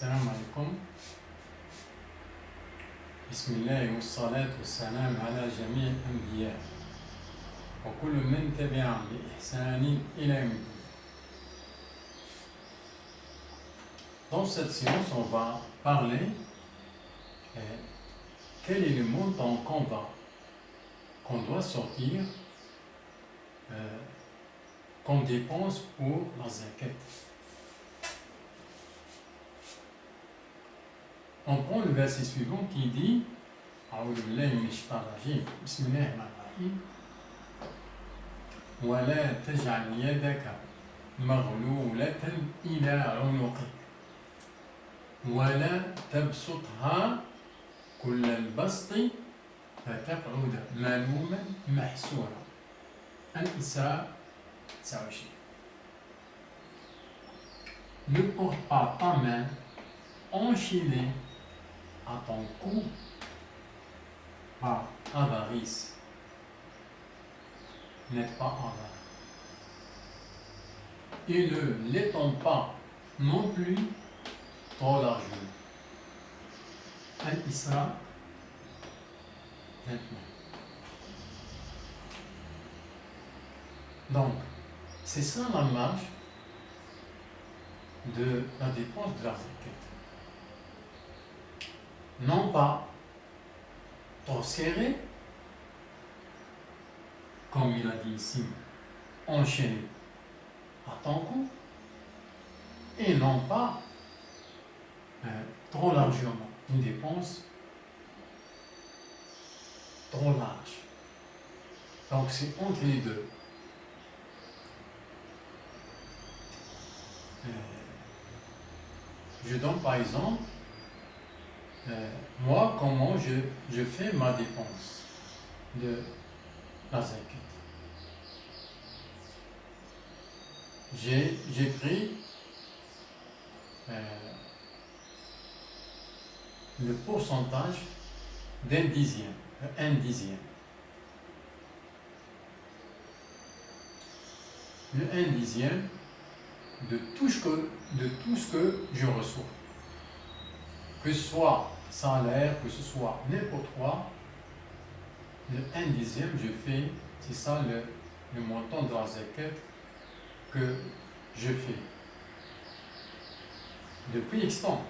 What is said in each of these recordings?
السلام عليكم. بسم الله والصلاة والسلام على جميع الأنبياء وكل من تبعهم بإحسان إلى يوم الدين. Dans cette séance, on va parler quel est le montant qu'on doit sortir comme dépense pour la zakat. On prend le verset suivant qui dit أعوذ بالله من الشيطان الرجيم بسم الله الرحمن الرحيم ولا تجعل يدك مغلولة إلى عنقك ولا تبسطها كل البسط فتقعد ملوما محسورا. الإسراء 29. Ne porte pas ta main enchaînée à ton cou par avarice. N'être pas avare. Et ne l'étends pas non plus trop largement. Al-Isra 29. Donc, c'est ça la marge de la dépense de la zakat. Non pas trop serré, comme il a dit ici, enchaîné à ton cou, et non pas trop largement, une dépense trop large. Donc c'est entre les deux. Je donne par exemple, moi, comment je fais ma dépense de la zakat. J'ai pris le pourcentage d'un dixième, un dixième. Le 1 dixième de tout ce que je reçois. Que ce soit salaire, que ce soit n'importe quoi, le 1 dixième, c'est ça le montant de la zakat que je fais. Depuis X-temps,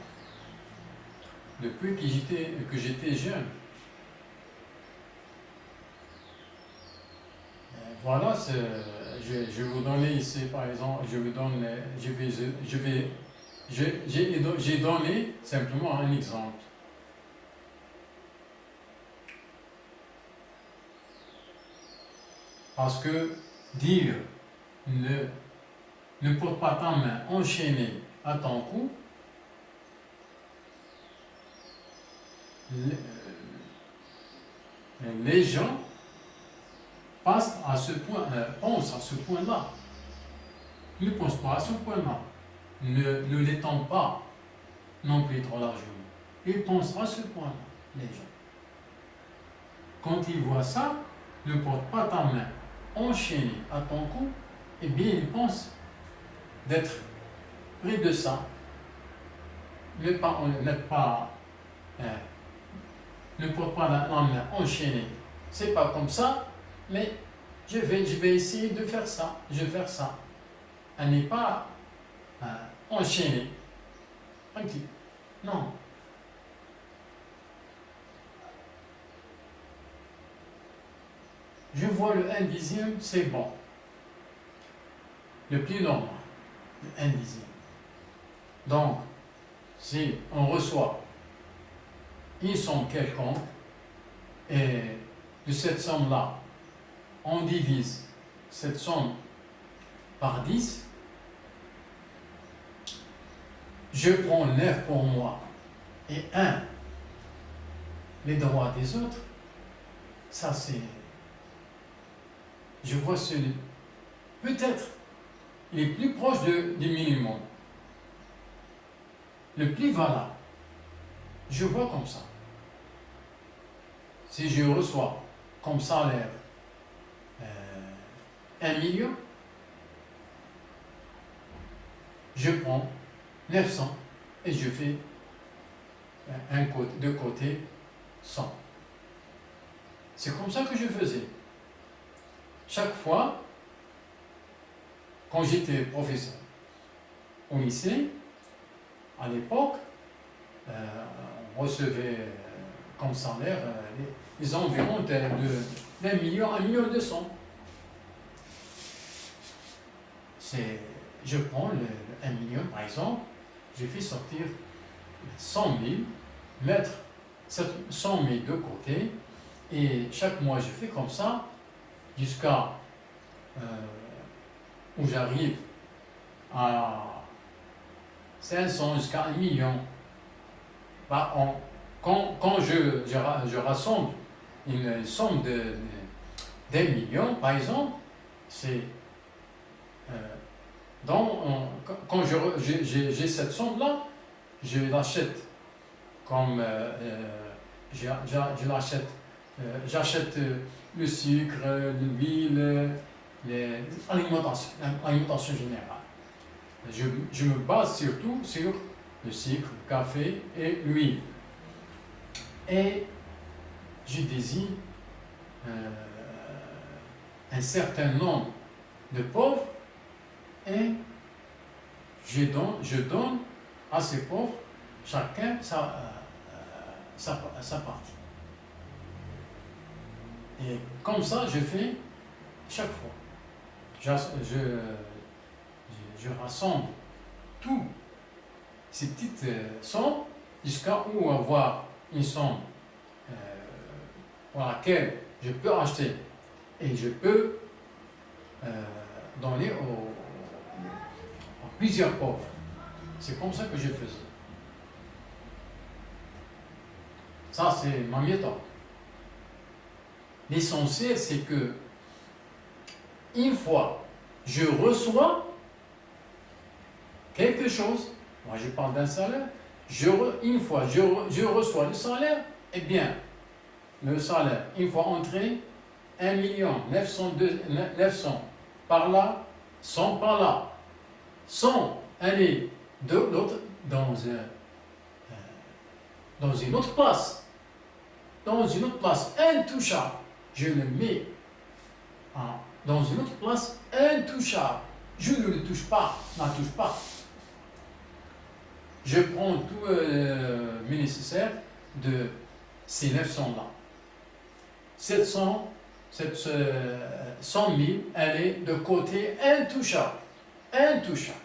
depuis que j'étais jeune. Voilà, je vais vous donner ici, par exemple, j'ai donné simplement un exemple. Parce que dire ne porte pas ta main enchaînée à ton cou, les gens pensent à ce point-là. Ne pensent pas à ce point-là. Ne l'étendent pas non plus trop largement. Ils pensent à ce point-là, les gens. Quand ils voient ça, ne porte pas ta main enchaînée à ton cou, eh bien ils pensent d'être pris de ça. Ne porte pas la main enchaînée. C'est pas comme ça, mais je vais essayer de faire ça. Je vais faire ça. Elle n'est pas enchaînée. Tranquille. Non. Je vois le 1 dixième, c'est bon. Le plus normal, le 1 dixième. Donc, si on reçoit une somme quelconque, et de cette somme-là, on divise cette somme par 10, je prends 9 pour moi et 1 les droits des autres. Ça c'est... Je vois celui... Peut-être il est plus proche du minimum. Le plus valable. Je vois comme ça. Si je reçois comme salaire 1 million, je prends 900 et je fais de côté 100. C'est comme ça que je faisais. Chaque fois, quand j'étais professeur au lycée, à l'époque, on recevait comme salaire les environs d'un million, 1,2 million. Je prends le 1 million, par exemple, je fais sortir 100 000, mettre 100 000 de côté, et chaque mois je fais comme ça, jusqu'à où j'arrive à 500, jusqu'à 1 million. Bah, quand je rassemble une somme d'1 million, par exemple, c'est quand j'ai cette somme-là, je l'achète comme j'achète le sucre, l'huile, l'alimentation générale. Je me base surtout sur le sucre, le café et l'huile. Et je désigne un certain nombre de pauvres et je donne à ces pauvres chacun sa partie. Et comme ça, je fais chaque fois. Je rassemble tous ces petites sommes jusqu'à où avoir une somme pour laquelle je peux acheter et je peux donner à plusieurs pauvres. C'est comme ça que je faisais. Ça, c'est ma méthode. L'essentiel, c'est que une fois je reçois quelque chose, moi je parle d'un salaire, une fois je reçois le salaire, eh bien, le salaire, une fois entré, 1 900 par là, 100 par là, 100 aller de l'autre dans une autre place, intouchable. Je le mets dans une autre place intouchable. Je ne le touche pas, n'en touche pas. Je prends tout le nécessaire de ces 900-là. 100 000, elle est de côté intouchable. Intouchable.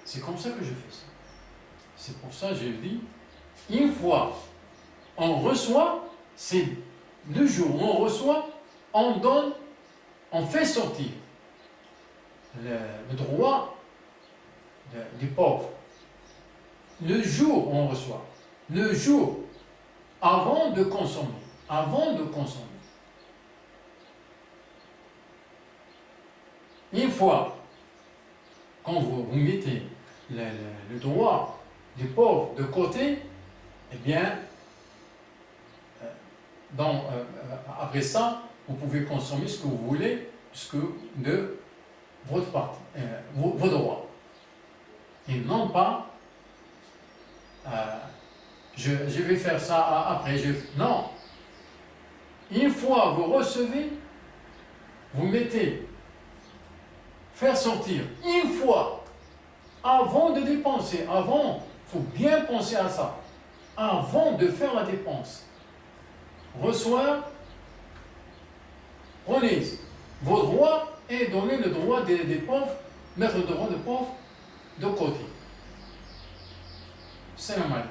C'est comme ça que je fais ça. C'est pour ça que je dis, une fois on reçoit, c'est le jour où on reçoit, on donne, on fait sortir le droit des pauvres. Le jour où on reçoit, le jour avant de consommer. Une fois quand vous mettez le droit des pauvres de côté, eh bien, après ça, vous pouvez consommer ce que vous voulez, de votre partie, vos droits. Et non pas, je vais faire ça après. Non. Une fois vous recevez, vous mettez, faire sortir, une fois, avant de dépenser, il faut bien penser à ça, avant de faire la dépense. Recevoir, prenez vos droits et donnez le droit des pauvres, mettre le droit des pauvres de côté. C'est normal.